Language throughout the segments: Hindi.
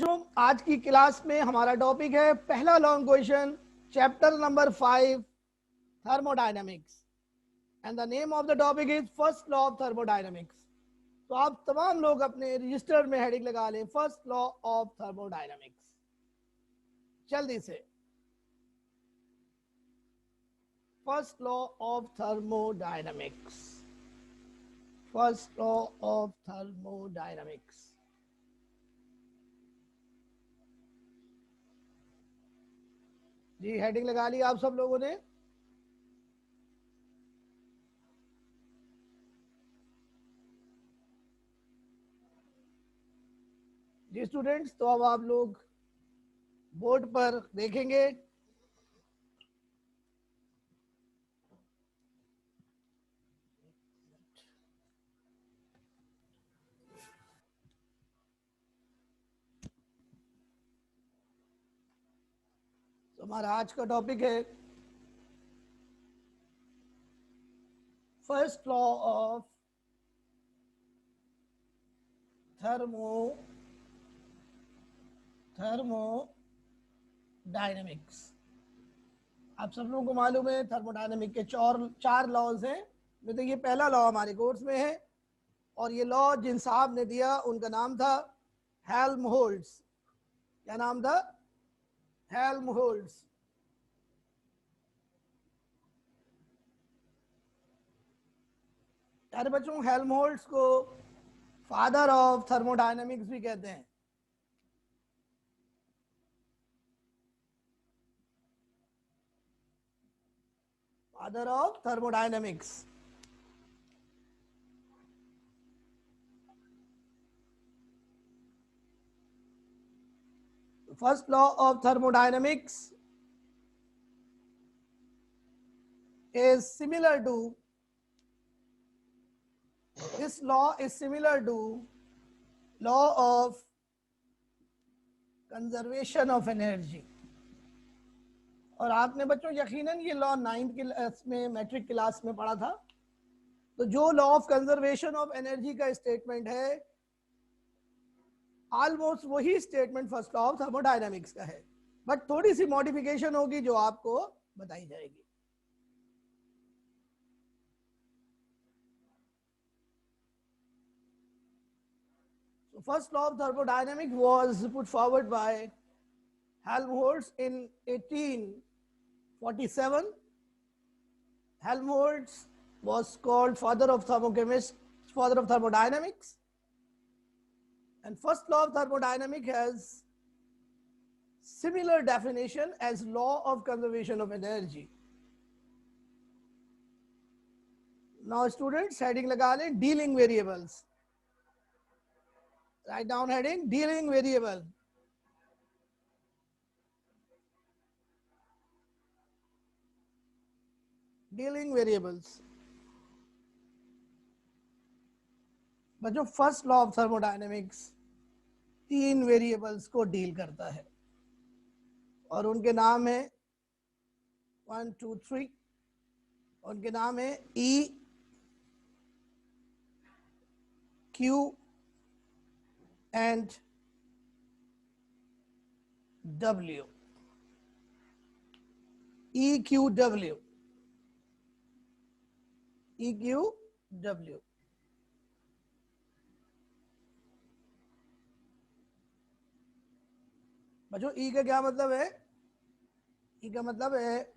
आज की क्लास में हमारा टॉपिक है पहला long question, chapter number 5, thermodynamics, and the name of the topic is first law of thermodynamics. तो आप तमाम लोग अपने रजिस्टर में हेडिंग लगा लें, फर्स्ट लॉ ऑफ थर्मोडायनामिक्स, जल्दी से। First law of thermodynamics, first law of thermodynamics. जी, हेडिंग लगा ली आप सब लोगों ने? जी स्टूडेंट्स, तो अब आप लोग बोर्ड पर देखेंगे। तो हमारा आज का टॉपिक है फर्स्ट लॉ ऑफ थर्मोडायनेमिक्स। आप सब लोगों को मालूम है थर्मोडायनेमिक के चार लॉज हैं। में तो ये पहला लॉ हमारे कोर्स में है, और ये लॉ जिन साहब ने दिया उनका नाम था हेल्महोल्ट्ज। क्या नाम था? हेल्महोल्ट्ज। प्यारे बच्चों, हेल्महोल्ट्ज को फादर ऑफ थर्मोडायनेमिक्स भी कहते हैं। Father of thermodynamics. First law of thermodynamics is similar to this law is similar to law of conservation of energy। और आपने बच्चों यकीनन ये लॉ 9th क्लास में, मैट्रिक क्लास में पढ़ा था। तो जो law of conservation of energy का स्टेटमेंट है, ऑलमोस्ट वही statement first law of thermodynamics का है, बट थोड़ी सी मॉडिफिकेशन होगी जो आपको बताई जाएगी। So first law of thermodynamics was put forward by Helmholtz in 1847. Helmholtz was called father of thermodynamics. And first law of thermodynamics has similar definition as law of conservation of energy. Now students, heading लगा लें dealing variables. Write down heading dealing variable. Dealing variables. बच्चों, first law of thermodynamics 3 variables को डील करता है, और उनके नाम है 1 2 3। उनके नाम है E, Q and W। EQW, EQW। बच्चों, E का क्या मतलब है? E का मतलब है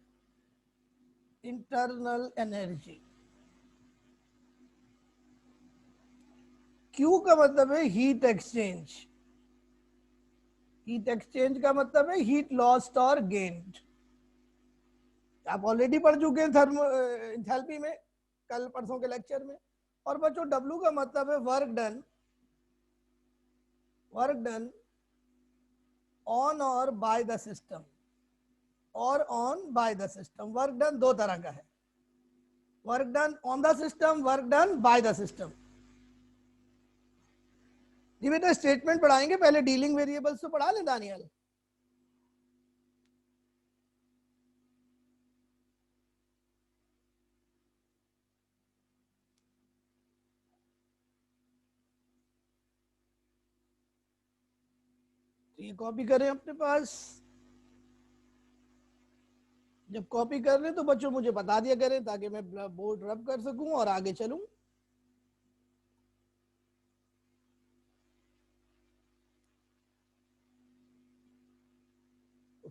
इंटरनल एनर्जी। Q का मतलब है हीट एक्सचेंज। हीट एक्सचेंज का मतलब है हीट लॉस्ट और गेन्ड। आप ऑलरेडी पढ़ चुके हैं थर्मो एंथैल्पी में, कल परसों के लेक्चर में। और बच्चों, W का मतलब है work done, work done on और बाय द सिस्टम, और on by the system. Work done दो तरह का है, work done on the system, work done by the system. जी बेटा, स्टेटमेंट पढ़ाएंगे, पहले डीलिंग वेरिएबल्स तो पढ़ा लें दानियल। ये कॉपी करें अपने पास। जब कॉपी कर रहे तो बच्चों मुझे बता दिया करें ताकि मैं बोर्ड रब कर सकूं और आगे चलूं।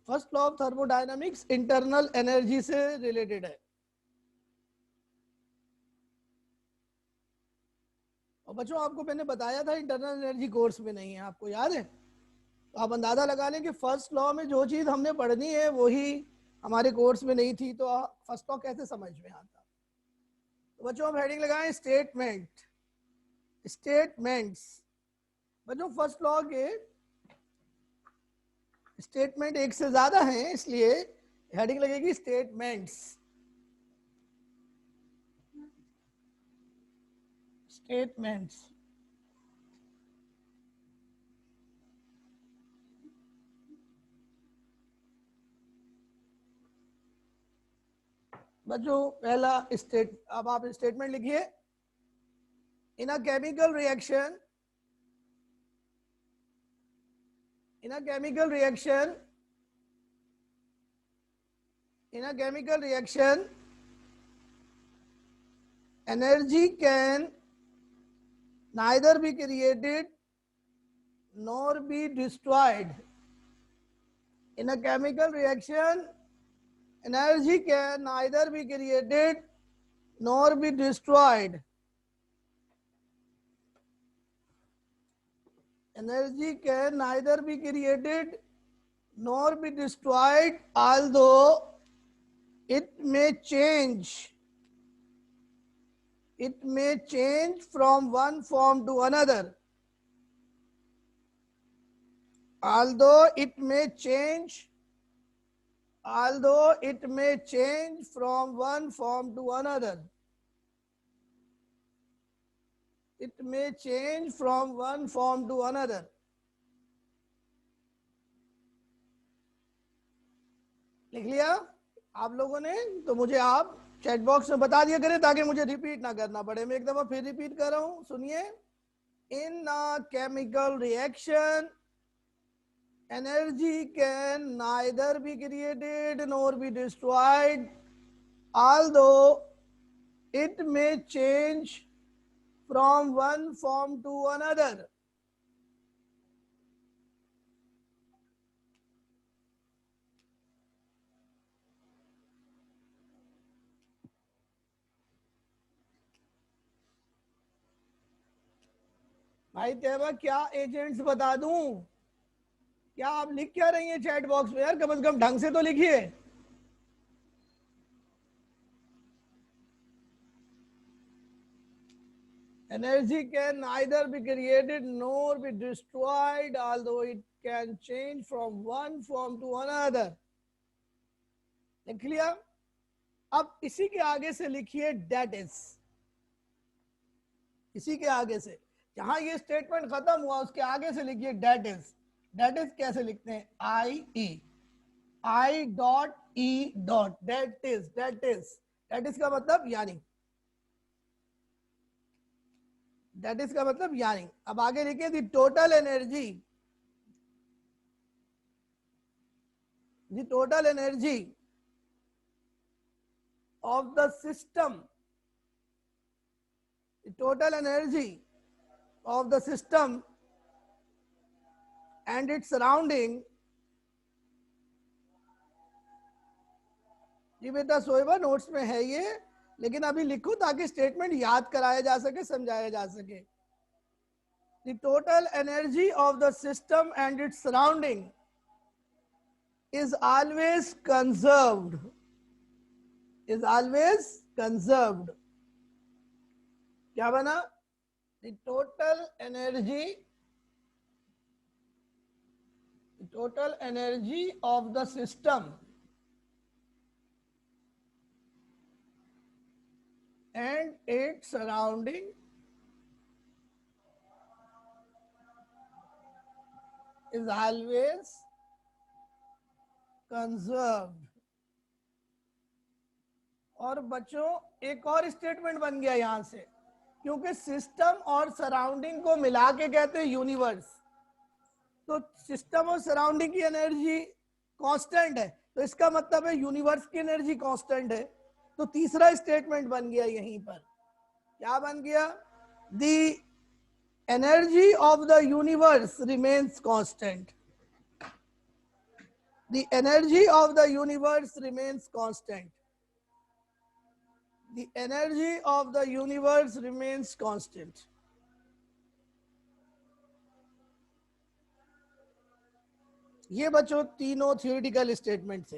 First law of thermodynamics internal energy से रिलेटेड है। और बच्चों आपको मैंने बताया था इंटरनल एनर्जी कोर्स में नहीं है, आपको याद है? तो आप अंदाजा लगा लें कि फर्स्ट लॉ में जो चीज हमने पढ़नी है वही हमारे कोर्स में नहीं थी, तो फर्स्ट लॉ कैसे समझ में आता? तो बच्चों हम हेडिंग लगाएं स्टेटमेंट, स्टेटमेंट्स। बच्चों फर्स्ट लॉ के स्टेटमेंट एक से ज्यादा हैं, इसलिए हेडिंग लगेगी स्टेटमेंट्स, स्टेटमेंट्स। बच्चों पहला स्टेट, अब आप स्टेटमेंट लिखिए। In a chemical reaction, in a chemical reaction, in a chemical reaction, energy can neither be created nor be destroyed. In a chemical reaction, energy can neither be created nor be destroyed. Energy can neither be created nor be destroyed, although it may change. It may change from one form to another. Although it may change from one form to another. It may change from one form to another. लिख लिया आप लोगों ने? तो मुझे आप चैट बॉक्स में बता दिया करें ताकि मुझे रिपीट ना करना पड़े। मैं एक दफा फिर रिपीट कर रहा हूं, सुनिए। In a chemical reaction, energy can neither be created nor be destroyed, although it may change from one form to another. भाई तैयबा क्या एजेंट्स बता दूं? क्या आप लिख क्या रही हैं चैट बॉक्स में? यार कम से कम ढंग से तो लिखिए। Energy can neither be created nor be destroyed, although it can change from one form to another. लिख लिया? अब इसी के आगे से लिखिए डेट इज। इसी के आगे से जहां ये स्टेटमेंट खत्म हुआ उसके आगे से लिखिए डेट इज। डेट इज कैसे लिखते हैं? I dot E dot, date is, date is. Date is का मतलब यानी, डेट इज का मतलब यानी। अब आगे लिखिए the total energy, the total energy of the system, the total energy of the system and its surrounding। जी बेटा सोएबा नोट्स में है ये, लेकिन अभी लिखो ताकि स्टेटमेंट याद कराया जा सके, समझाया जा सके। The total energy of the system and its surrounding is always conserved, is always conserved। क्या बना? The total energy, the total energy of the system and its surrounding is always conserved। और बच्चों एक और स्टेटमेंट बन गया यहां से, क्योंकि सिस्टम और सराउंडिंग को मिला के कहते हैं यूनिवर्स। तो सिस्टम और सराउंडिंग की एनर्जी कांस्टेंट है, तो इसका मतलब है यूनिवर्स की एनर्जी कांस्टेंट है। तो तीसरा स्टेटमेंट बन गया यहीं पर, क्या बन गया? The energy of the universe remains constant. The energy of the universe remains constant. The energy of the universe remains constant. ये बच्चों तीनों थियोरेटिकल स्टेटमेंट थे।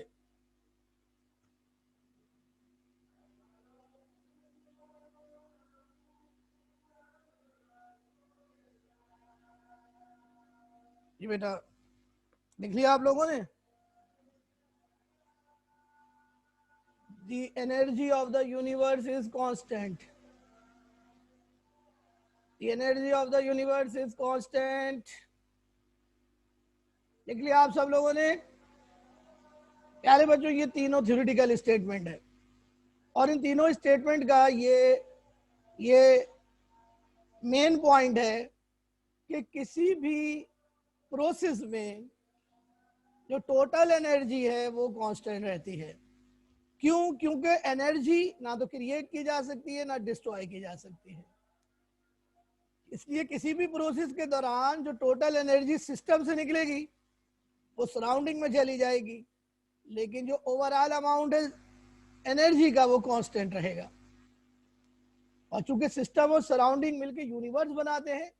ये बेटा लिख लिया आप लोगों ने? The energy of the universe is constant. The energy of the universe is constant. लिख लिया आप सब लोगों ने? प्यारे बच्चों, ये तीनों थ्योरेटिकल स्टेटमेंट है और इन तीनों स्टेटमेंट का ये मेन पॉइंट है कि किसी भी प्रोसेस में जो टोटल एनर्जी है वो कांस्टेंट रहती है। क्यों? क्योंकि एनर्जी ना तो क्रिएट की जा सकती है ना डिस्ट्रॉय की जा सकती है। इसलिए किसी भी प्रोसेस के दौरान जो टोटल एनर्जी सिस्टम से निकलेगी वो सराउंडिंग में चली जाएगी, लेकिन जो ओवरऑल अमाउंट है एनर्जी का वो कांस्टेंट रहेगा। और चूंकि सिस्टम और सराउंडिंग मिलकर यूनिवर्स बनाते हैं,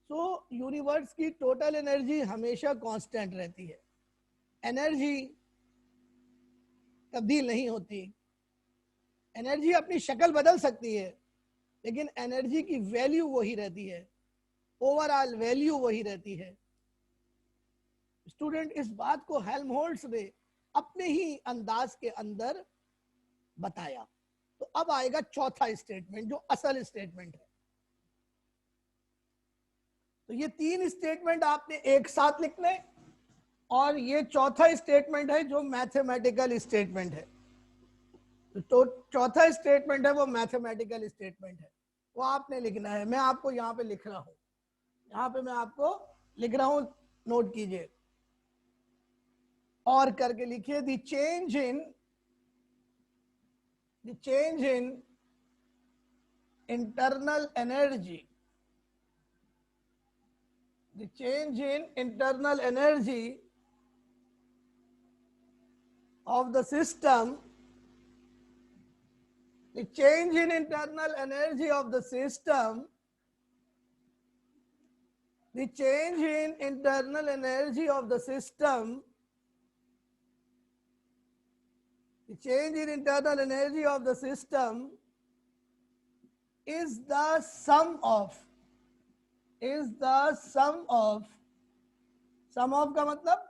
तो यूनिवर्स की टोटल एनर्जी हमेशा कांस्टेंट रहती है। एनर्जी तब्दील नहीं होती। एनर्जी अपनी शक्ल बदल सकती है, लेकिन एनर्जी की वैल्यू वही रहती है, ओवरऑल वैल्यू वही रहती है। स्टूडेंट, इस बात को हेल्महोल्ट्ज ने अपने ही अंदाज के अंदर बताया। तो अब आएगा चौथा स्टेटमेंट, जो असल स्टेटमेंट है। तो ये तीन स्टेटमेंट आपने एक साथ लिखने, और ये चौथा स्टेटमेंट है जो मैथमेटिकल स्टेटमेंट है। तो चौथा स्टेटमेंट है वो मैथमेटिकल स्टेटमेंट है, वो आपने लिखना है। मैं आपको यहाँ पे लिख रहा हूं, यहाँ पे मैं आपको लिख रहा हूं, नोट कीजिए और करके लिखिए। The change in internal energy, the change in internal energy of the system, the change in internal energy of the system, the change in internal energy of the system, the change in internal energy of the system is the sum of sum of का मतलब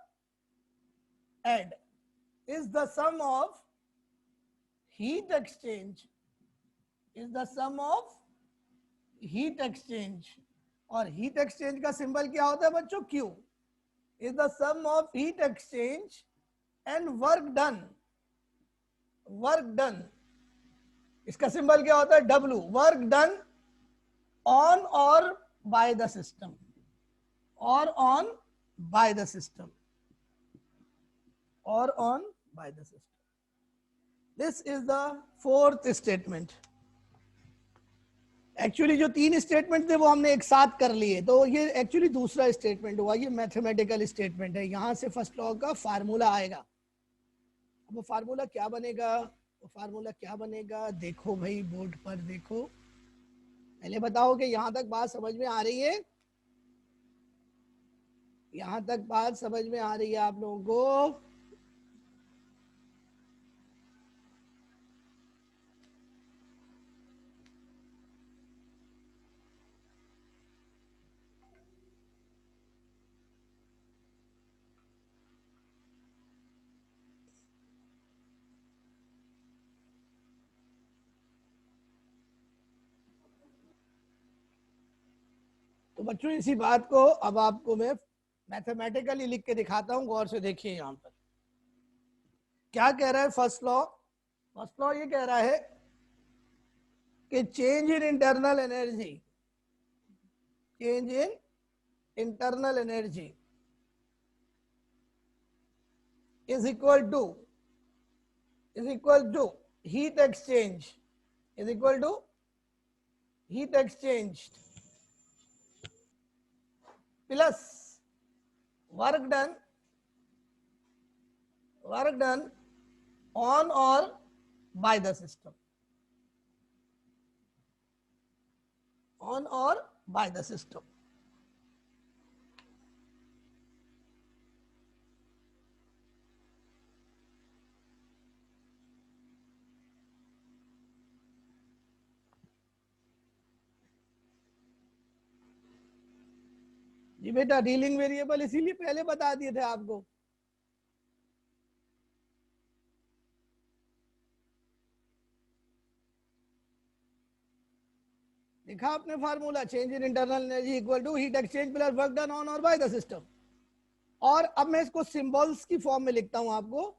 add, is the sum of heat exchange, is the sum of heat exchange। और heat exchange का सिंबल क्या होता है बच्चों? Q। is the sum of heat exchange and work done, इसका सिंबल क्या होता है? W। work done on or by the system, or on by the system, or on by the system। This is the fourth statement। Actually जो तीन स्टेटमेंट थे वो हमने एक साथ कर लिए, तो ये एक्चुअली दूसरा स्टेटमेंट हुआ। ये मैथमेटिकल स्टेटमेंट है। यहां से फर्स्ट लॉ का फार्मूला आएगा। वो फार्मूला क्या बनेगा? देखो भाई, बोर्ड पर देखो। पहले बताओ कि यहां तक बात समझ में आ रही है? यहां तक बात समझ में आ रही है आप लोगों को? तो बच्चों, इसी बात को अब आपको मैं मैथमेटिकली लिख के दिखाता हूं। गौर से देखिए यहां पर क्या कह रहा है फर्स्ट लॉ। ये कह रहा है कि change in internal energy is equal to heat exchange is equal to heat exchanged plus work done on or by the system, on or by the system. जी बेटा, डीलिंग वेरिएबल इसीलिए पहले बता दिए थे आपको। लिखा आपने formula, change in internal energy equal to heat exchange plus work done on और बाय द सिस्टम। और अब मैं इसको सिंबल्स की फॉर्म में लिखता हूं, आपको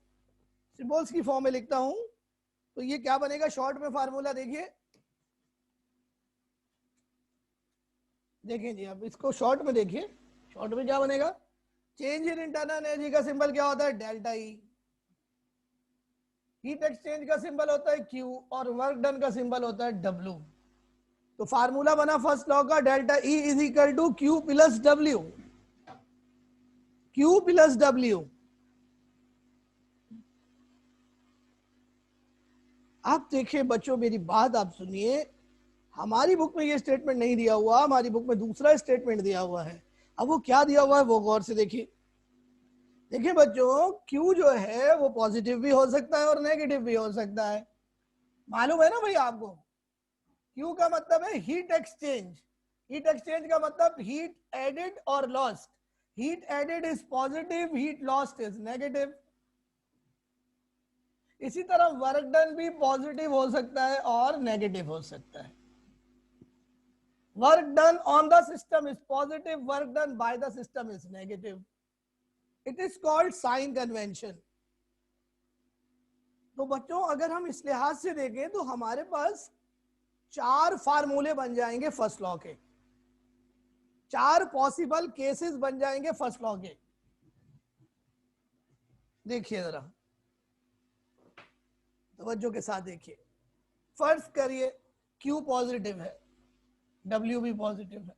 सिंबल्स की फॉर्म में लिखता हूं। तो ये क्या बनेगा शॉर्ट में फार्मूला, देखिए देखें जी, अब इसको शॉर्ट में देखिए, शॉर्ट में क्या बनेगा, चेंज इन इंटरनल एनर्जी का सिंबल क्या होता है, डेल्टा ई। हीट एक्सचेंज का सिंबल होता है क्यू और वर्क डन का सिंबल होता है डब्ल्यू। तो फार्मूला बना फर्स्ट लॉ का, delta E is equal to Q plus W, Q plus W. आप देखिए बच्चों, मेरी बात आप सुनिए, हमारी बुक में ये स्टेटमेंट नहीं दिया हुआ, हमारी बुक में दूसरा स्टेटमेंट दिया हुआ है। अब वो क्या दिया हुआ है वो गौर से देखिए। देखिए बच्चों, Q जो है वो पॉजिटिव भी हो सकता है और नेगेटिव भी हो सकता है, मालूम है ना भाई आपको। Q का मतलब है हीट एक्सचेंज, हीट एक्सचेंज का मतलब हीट एडेड और lost. Heat added is positive, heat lost is negative. इसी तरह वर्क डन भी पॉजिटिव हो सकता है और नेगेटिव हो सकता है। Work done on the system is positive, work done by the system is negative. It is called sign convention. तो बच्चों अगर हम इस लिहाज से देखें तो हमारे पास 4 फार्मूले बन जाएंगे फर्स्ट लॉ के, 4 पॉसिबल केसेस बन जाएंगे फर्स्ट लॉ के। देखिए जरा तवज्जो के साथ देखिए। फर्ज करिए Q पॉजिटिव है, W भी पॉजिटिव है।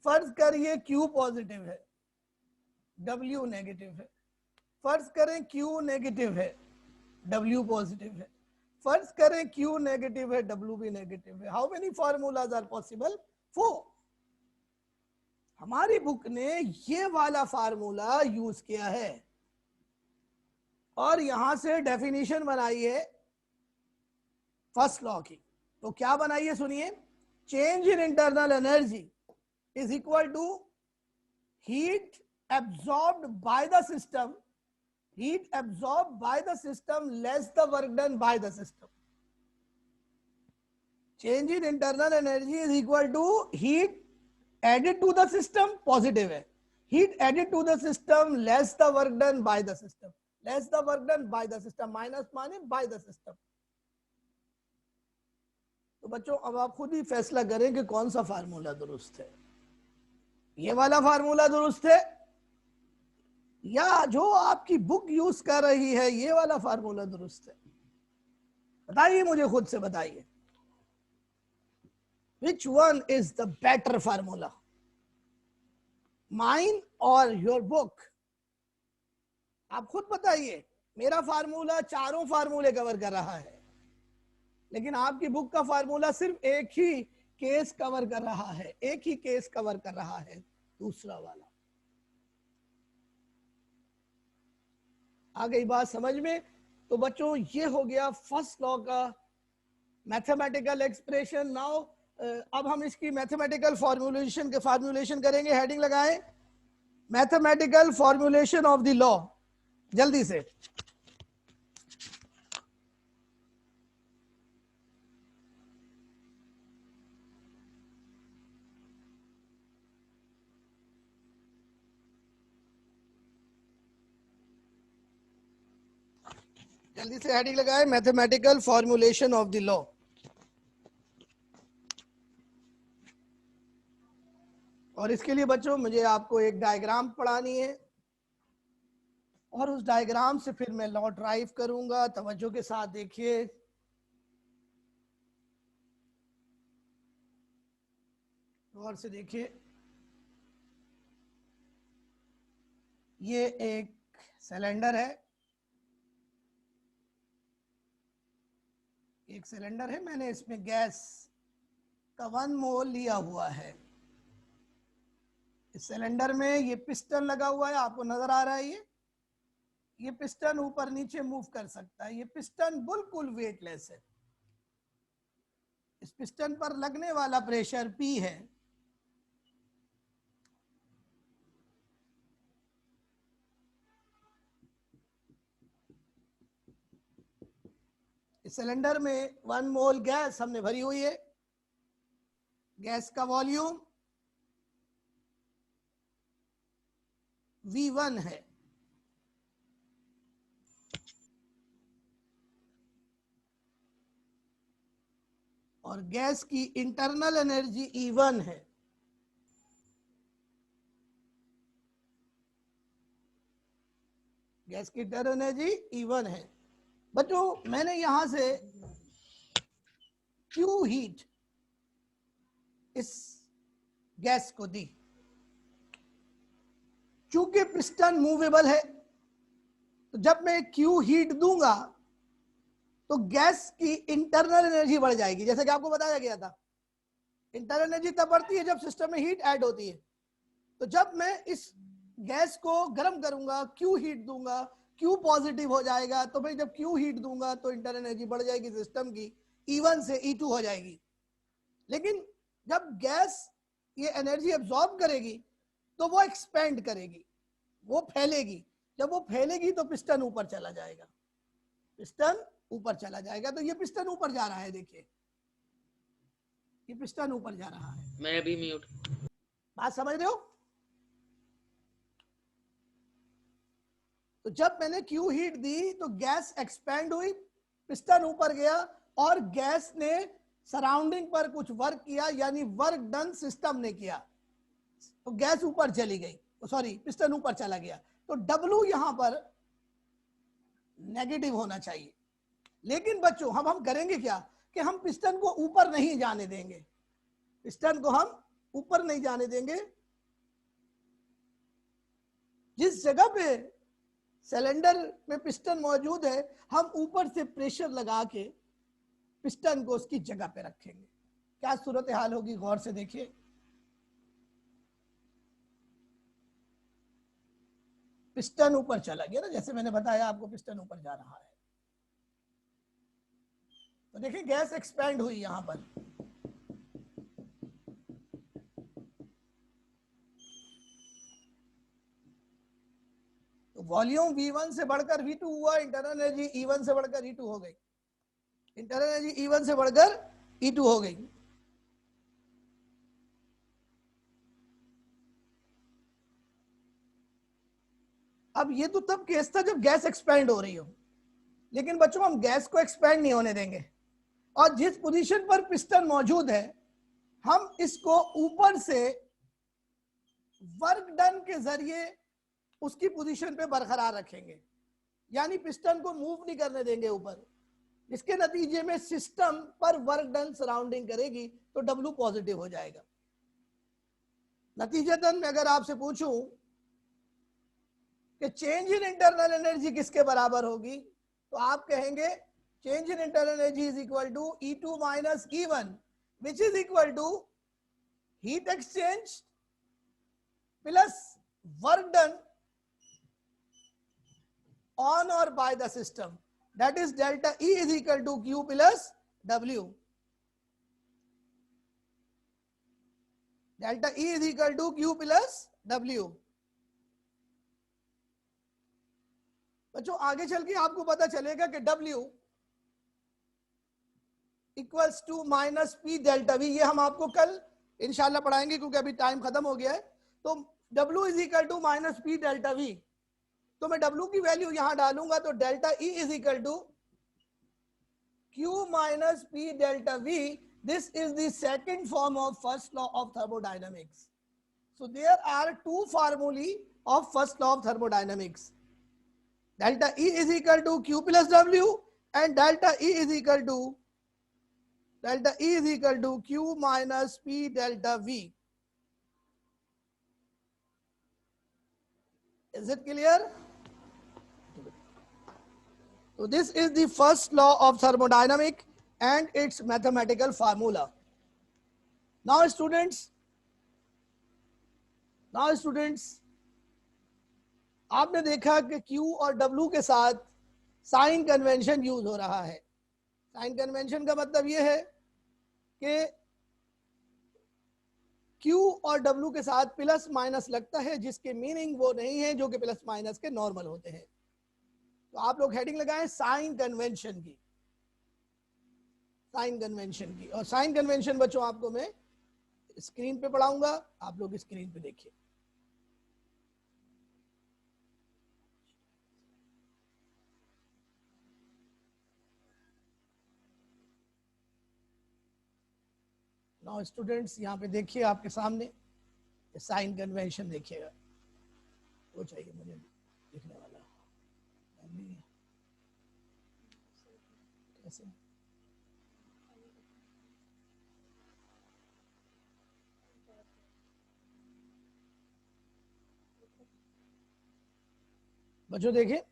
फर्ज करिए Q पॉजिटिव है, W नेगेटिव है। फर्ज करें Q नेगेटिव है, W पॉजिटिव है। फर्ज करें Q नेगेटिव है, W भी नेगेटिव है। How many formulas are possible? 4। हमारी बुक ने ये वाला फार्मूला यूज किया है और यहां से डेफिनेशन बनाई है फर्स्ट लॉ की। तो क्या बनाई है सुनिए, change in internal energy is equal to heat absorbed by the system, heat absorbed by the system less the work done by the system. Change in internal energy is equal to heat added to the system, positive है, heat added to the system less the work done by the system, less the work done by the system, minus माने by the system। तो बच्चों अब आप खुद ही फैसला करें कि कौन सा फार्मूला दुरुस्त है, ये वाला फार्मूला दुरुस्त है या जो आपकी बुक यूज कर रही है ये वाला फार्मूला दुरुस्त है? बताइए मुझे, खुद से बताइए, which one is the better formula, mine or your book? आप खुद बताइए। मेरा फार्मूला चारों फार्मूले कवर कर रहा है, लेकिन आपकी बुक का फार्मूला सिर्फ एक ही केस कवर कर रहा है, एक ही केस कवर कर रहा है, दूसरा वाला। आ गई बात समझ में? तो बच्चों ये हो गया फर्स्ट लॉ का मैथमेटिकल एक्सप्रेशन। नाउ अब हम इसकी मैथमेटिकल फॉर्मूलेशन करेंगे। हेडिंग लगाएं, mathematical formulation of the law. जल्दी से हेडिंग लगाएं, mathematical formulation of the law. और इसके लिए बच्चों मुझे आपको एक डायग्राम पढ़ानी है। और उस डायग्राम से फिर मैं लॉ ड्राइव करूंगा। तवज्जो के साथ देखिए, गौर से देखिए, ये एक सिलेंडर है, एक सिलेंडर है, मैंने इसमें गैस का 1 मोल लिया हुआ है। इस सिलेंडर में ये पिस्टन लगा हुआ है, आपको नजर आ रहा है, ये पिस्टन ऊपर नीचे मूव कर सकता है। ये पिस्टन बिल्कुल वेटलेस है। इस पिस्टन पर लगने वाला प्रेशर P है। इस सिलेंडर में 1 मोल गैस हमने भरी हुई है। गैस का वॉल्यूम V1 है। और गैस की इंटरनल एनर्जी E1 है। गैस की इंटरनल एनर्जी E1 है। बच्चों, मैंने यहां से Q हीट इस गैस को दी। चूंकि पिस्टन मूवेबल है, तो जब मैं Q हीट दूंगा तो गैस की इंटरनल एनर्जी बढ़ जाएगी। जैसे कि आपको बताया गया था, इंटरनल एनर्जी तब बढ़ती है जब सिस्टम में हीट ऐड होती है। तो जब मैं इस गैस को गर्म करूंगा, Q हीट दूंगा, Q पॉजिटिव हो जाएगा, तो मैं जब Q हीट दूंगा तो इंटरनल एनर्जी बढ़ जाएगी सिस्टम की, E1 से E2 हो जाएगी। लेकिन जब गैस ये एनर्जी एब्जॉर्ब करेगी तो वो एक्सपेंड करेगी, वो फैलेगी। जब वो फैलेगी तो पिस्टन ऊपर चला जाएगा, पिस्टन ऊपर चला जाएगा। तो ये पिस्टन ऊपर जा रहा है, देखिए ये पिस्टन ऊपर जा रहा है। मैं भी म्यूट। बात समझ रहे हो? तो जब मैंने Q हीट दी तो गैस एक्सपेंड हुई, पिस्टन ऊपर गया और गैस ने सराउंडिंग पर कुछ वर्क किया, यानी वर्क डन सिस्टम ने किया, तो गैस ऊपर चली गई, सॉरी पिस्टन ऊपर चला गया। तो W यहां पर नेगेटिव होना चाहिए। लेकिन बच्चों, हम करेंगे क्या कि हम पिस्टन को ऊपर नहीं जाने देंगे, पिस्टन को हम ऊपर नहीं जाने देंगे। जिस जगह पे सिलेंडर में पिस्टन मौजूद है, हम ऊपर से प्रेशर लगा के पिस्टन को उसकी जगह पे रखेंगे। क्या सूरत हाल होगी, गौर से देखिए। पिस्टन ऊपर चला गया ना, जैसे मैंने बताया आपको, पिस्टन ऊपर जा रहा है। तो देखिए गैस एक्सपेंड हुई यहां पर। तो वॉल्यूम V1 से बढ़कर V2 हुआ, इंटरनल एनर्जी E1 से बढ़कर E2 हो गई, इंटरनल एनर्जी E1 से बढ़कर E2 हो गई। अब ये तो तब केस था जब गैस एक्सपेंड हो रही हो, लेकिन बच्चों हम गैस को एक्सपेंड नहीं होने देंगे। और जिस पोजीशन पर पिस्टन मौजूद है, हम इसको ऊपर से वर्क डन के जरिए उसकी पोजीशन पे बरकरार रखेंगे, यानी पिस्टन को मूव नहीं करने देंगे ऊपर। इसके नतीजे में सिस्टम पर वर्क डन सराउंडिंग करेगी तो W पॉजिटिव हो जाएगा। नतीजतन मैं अगर आपसे पूछूं कि चेंज इन इंटरनल एनर्जी किसके बराबर होगी, तो आप कहेंगे change in internal energy is equal to E2 minus E1, which is equal to heat exchange plus work done on or by the system, that is delta E is equal to Q plus W. Delta E is equal to Q plus W. बच्चों आगे चल के आपको पता चलेगा कि W equals to minus P delta V, ये हम आपको कल इंशाल्लाह पढ़ाएंगे क्योंकि अभी टाइम खत्म हो गया है। तो W is equal to minus P delta V, तो मैं W की वैल्यू यहां डालूंगा तो delta E is equal to Q minus P delta V. This is the second form of first law of thermodynamics. So there are two formulae of first law of thermodynamics. delta E is equal to Q plus W, and delta E is equal to Q minus P delta V. Is it clear? So this is the first law of thermodynamic and its mathematical formula. Now students, आपने देखा कि Q और W के साथ साइन कन्वेंशन यूज हो रहा है. साइन कन्वेंशन का मतलब यह है कि Q और W के साथ प्लस माइनस लगता है, जिसके मीनिंग वो नहीं है जो कि प्लस माइनस के नॉर्मल होते हैं. तो आप लोग हेडिंग लगाएं साइन कन्वेंशन की, और साइन कन्वेंशन बच्चों आपको मैं स्क्रीन पे पढ़ाऊंगा, आप लोग स्क्रीन पे देखिए. नाउ स्टूडेंट्स यहाँ पे देखिए आपके सामने साइन कन्वेंशन देखिएगा. वो चाहिए मुझे लिखने वाला. कैसे बच्चों देखिए,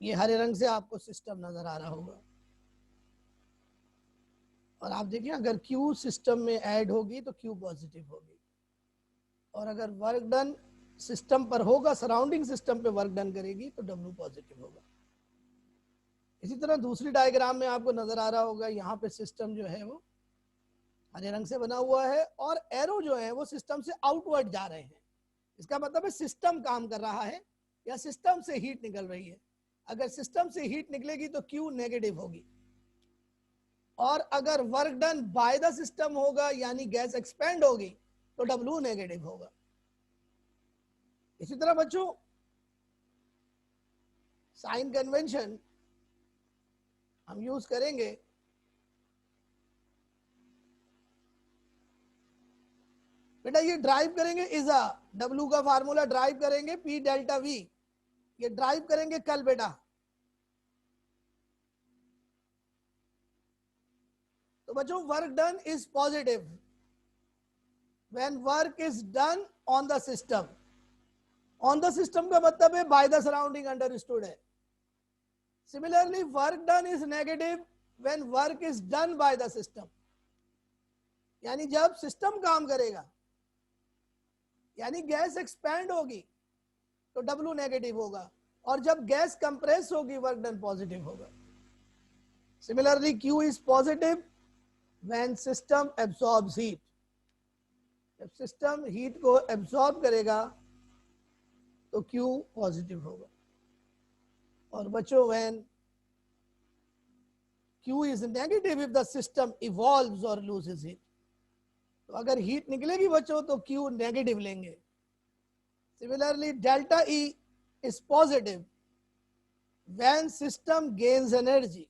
ये हरे रंग से आपको सिस्टम नजर आ रहा होगा, और आप देखिए अगर Q सिस्टम में ऐड होगी तो Q पॉजिटिव होगी, और अगर वर्क डन सिस्टम पर होगा, सराउंडिंग सिस्टम पे वर्क डन करेगी तो W पॉजिटिव होगा. इसी तरह दूसरी डायग्राम में आपको नजर आ रहा होगा, यहाँ पे सिस्टम जो है वो हरे रंग से बना हुआ है, और एरो जो है वो सिस्टम से आउटवर्ड जा रहे हैं. इसका मतलब है सिस्टम काम कर रहा है या सिस्टम से हीट निकल रही है. अगर सिस्टम से हीट निकलेगी तो Q नेगेटिव होगी, और अगर work done by the system होगा यानी गैस एक्सपेंड होगी तो W नेगेटिव होगा. इसी तरह बच्चों साइन कन्वेंशन हम यूज करेंगे बेटा, ये ड्राइव करेंगे इजा W का फार्मूला ड्राइव करेंगे P डेल्टा V, ये ड्राइव करेंगे कल बेटा. तो बच्चों work done is positive when work is done on the system. On the system का मतलब है बाय द सराउंडिंग अंडरस्टूड है. Similarly work done is negative when work is done by the system, यानी जब सिस्टम काम करेगा यानी गैस एक्सपैंड होगी तो W नेगेटिव होगा, और जब गैस कंप्रेस होगी वर्क डन पॉजिटिव होगा. Similarly Q is positive when system absorbs heat. जब सिस्टम हीट को एब्सॉर्ब करेगा तो Q पॉजिटिव होगा. और बच्चों when Q is negative if the system evolves और लूजेस हीट. तो अगर हीट निकलेगी बच्चों तो Q नेगेटिव लेंगे. Similarly delta E is positive when system gains energy.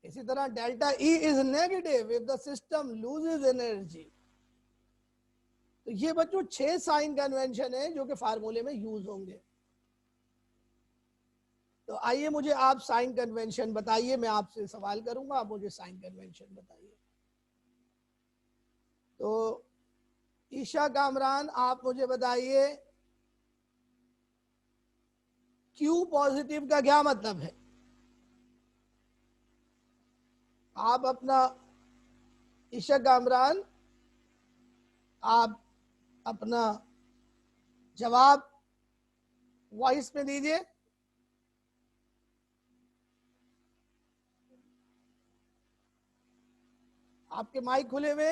इसी तरह delta E is negative if the system loses energy. तो ये बच्चों 6 साइन कन्वेंशन है जो कि फार्मूले में यूज होंगे. तो आइए मुझे आप साइन कन्वेंशन बताइए, मैं आपसे सवाल करूंगा, आप मुझे साइन कन्वेंशन बताइए. तो ईशा कामरान आप मुझे बताइए Q पॉजिटिव का क्या मतलब है. आप अपना ईशा कामरान आप अपना जवाब वॉइस में दीजिए. आपके माइक खुले हुए,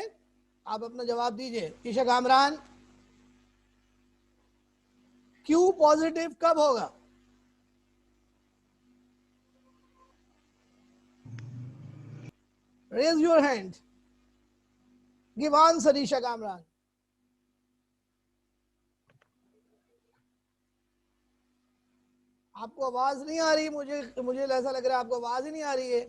आप अपना जवाब दीजिए. ईशा कामरान, Q पॉजिटिव कब होगा? Raise your hand. Give answer, Isha Kamran. आपको आवाज नहीं आ रही, मुझे ऐसा लग रहा है आपको आवाज ही नहीं आ रही है.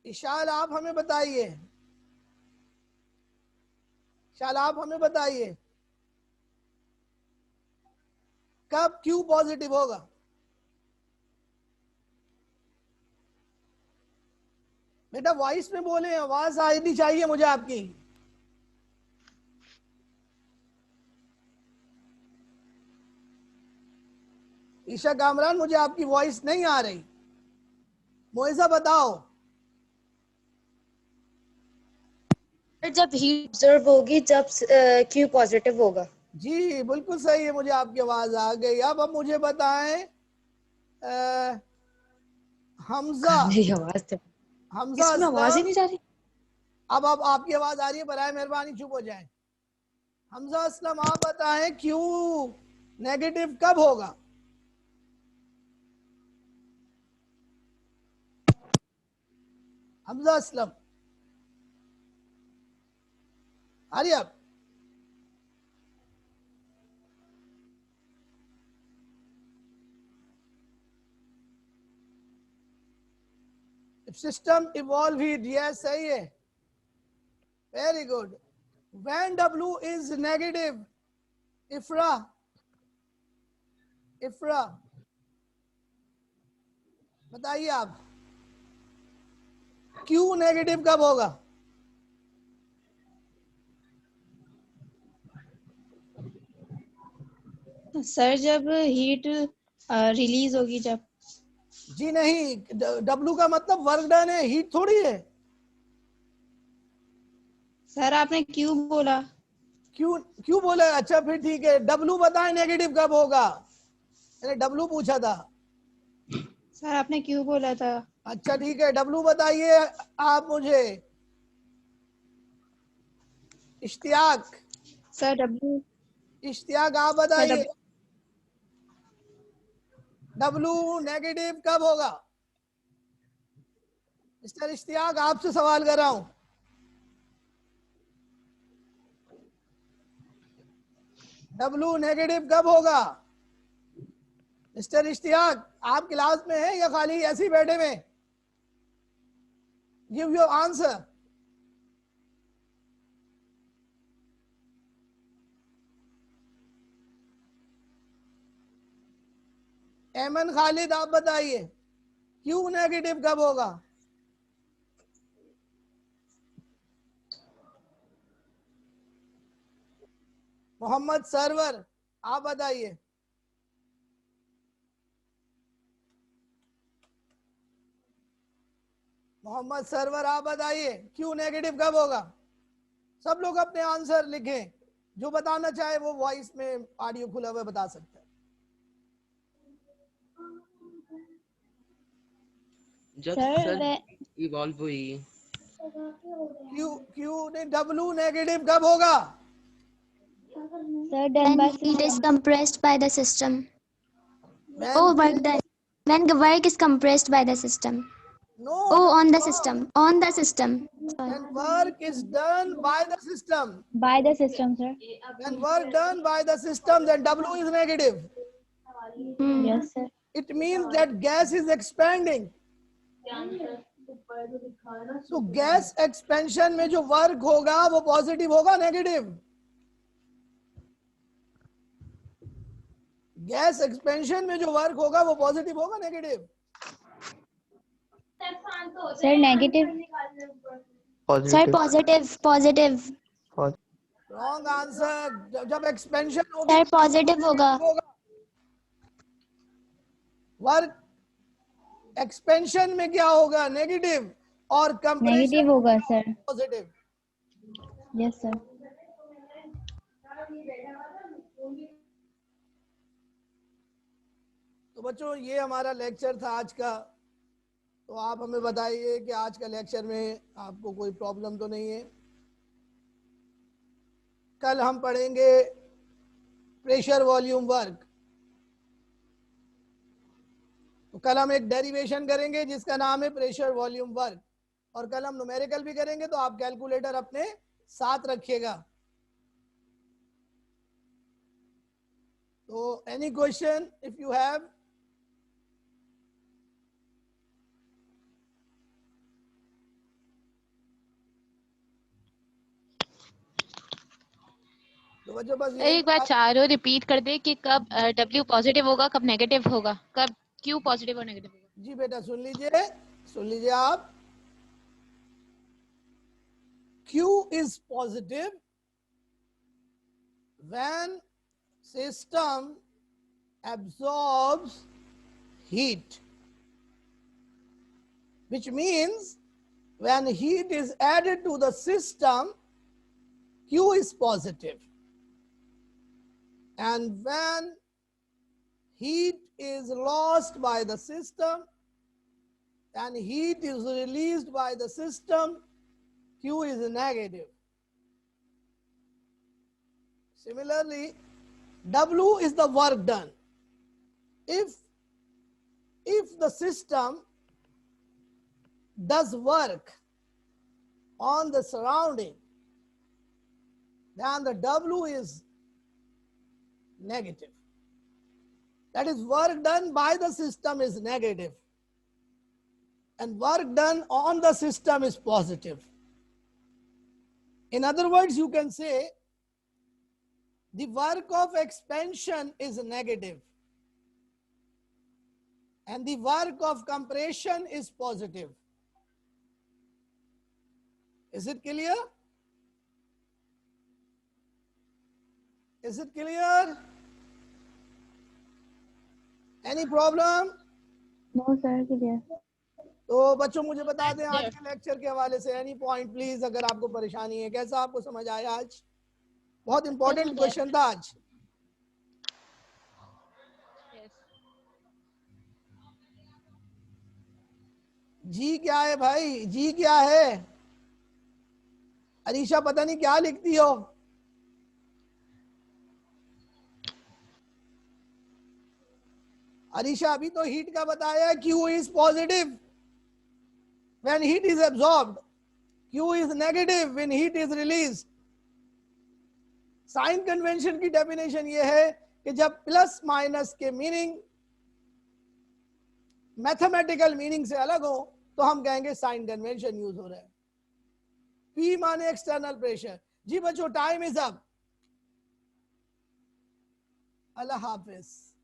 इशाल आप हमें बताइए, इशाल आप हमें बताइए कब Q पॉजिटिव होगा? बेटा वॉइस में बोले, आवाज आनी चाहिए मुझे आपकी। ईशा कामरान मुझे आपकी वॉइस नहीं आ रही। मोइजा बताओ। जब हीट ऑब्जर्व होगी जब क्यू पॉजिटिव होगा। जी बिल्कुल सही है, मुझे आपकी आवाज आ गई। अब मुझे बताएं हमजा, मेरी आवाज तो हमजा इसमें आवाज ही असलम। नहीं जा रही। अब आपकी आवाज आ रही है, बराए मेहरबानी चुप हो जाएं। हमजा असलम आप बताएं क्यू नेगेटिव कब होगा? हमजा असलम, हरी अब। सिस्टम इवॉल्व हीट, यस सही है, very good. When W is negative, इफ्रा, इफ्रा बताइए आप क्यू नेगेटिव कब होगा? सर जब हीट रिलीज होगी, जब। जी नहीं, W का मतलब वर्क डन है, हीट थोड़ी है। सर आपने क्यों बोला? क्यों क्यों बोले? अच्छा फिर ठीक है, W बताएं नेगेटिव कब होगा, मैंने W पूछा था। सर आपने क्यों बोला था? अच्छा ठीक है, W बताइए आप मुझे। Ishtiyaq, sir W. इश्तियाक आप सर बताइए W नेगेटिव कब होगा? मिस्टर इश्तियाक आपसे सवाल कर रहा हूं। W नेगेटिव कब होगा? मिस्टर इश्तियाक आप क्लास में हैं या खाली ऐसे ही बैठे हुए? Give your answer. एमन खालिद आप बताइए क्यू नेगेटिव कब होगा? मोहम्मद सरवर आप बताइए। मोहम्मद सरवर आप बताइए क्यू नेगेटिव कब होगा? सब लोग अपने आंसर लिखें, जो बताना चाहे वो वॉइस में ऑडियो खुला हुआ बता सकता है। जब सर सर इवॉल्व हुई। क्यू क्यू ने W नेगेटिव कब होगा? Sir done When by heat is system. compressed by the system. When Oh, work done. When work is compressed by the system. no Oh, no on the no, system. On the system. Sorry. when work is done by the system, bye the system sir. when work done by the system, then W is negative. Hmm. Yes sir. It means that gas is expanding. तो गैस एक्सपेंशन में जो वर्क होगा वो पॉजिटिव होगा नेगेटिव? गैस एक्सपेंशन में जो वर्क होगा वो पॉजिटिव होगा negative? Sir negative. Sir, positive. positive. Positive. Wrong answer. जब एक्सपेंशन होगी Sir, positive होगा. होगा। वर्क एक्सपेंशन में क्या होगा? नेगेटिव, और कंप्रेशन नेगेटिव होगा सर। पॉजिटिव। Yes sir. तो बच्चों ये हमारा लेक्चर था आज का। तो आप हमें बताइए कि आज का लेक्चर में आपको कोई प्रॉब्लम तो नहीं है? कल हम पढ़ेंगे प्रेशर वॉल्यूम वर्क। तो कल हम एक डेरिवेशन करेंगे जिसका नाम है प्रेशर वॉल्यूम वर्क, और कल हम न्यूमेरिकल भी करेंगे, तो आप कैलकुलेटर अपने साथ रखिएगा। तो any question if you have? बच्चों बस यही एक बार बात- चारों रिपीट कर दे कि कब W पॉजिटिव होगा, कब नेगेटिव होगा, कब Q पॉजिटिव और नेगेटिव होगा। जी बेटा सुन लीजिए आप। Q is positive when system absorbs heat, which means when heat is added to the system, Q is positive. And when heat is lost by the system and heat is released by the system, Q is negative. Similarly, W is the work done. If the system does work on the surrounding, then the W is negative. That is, work done by the system is negative and work done on the system is positive. In other words, you can say the work of expansion is negative and the work of compression is positive. Is it clear? Is it clear? Any problem? No, sir. Clear. तो बच्चों मुझे बता दें आज के लेक्चर के हवाले से एनी पॉइंट प्लीज, अगर आपको परेशानी है। कैसा आपको समझ आया आज? बहुत इंपॉर्टेंट क्वेश्चन था आज। जी क्या है भाई? जी क्या है? अरीशा पता नहीं क्या लिखती हो। अरीशा अभी तो हीट का बताया, Q is positive when heat is absorbed, Q is negative when heat is released. Sign convention की डेफिनेशन ये है कि जब प्लस माइनस के मीनिंग मैथमेटिकल मीनिंग से अलग हो तो हम कहेंगे साइन कन्वेंशन यूज हो रहा है। P माने एक्सटर्नल प्रेशर। जी बच्चों टाइम इज अप। अल्लाह हाफिज।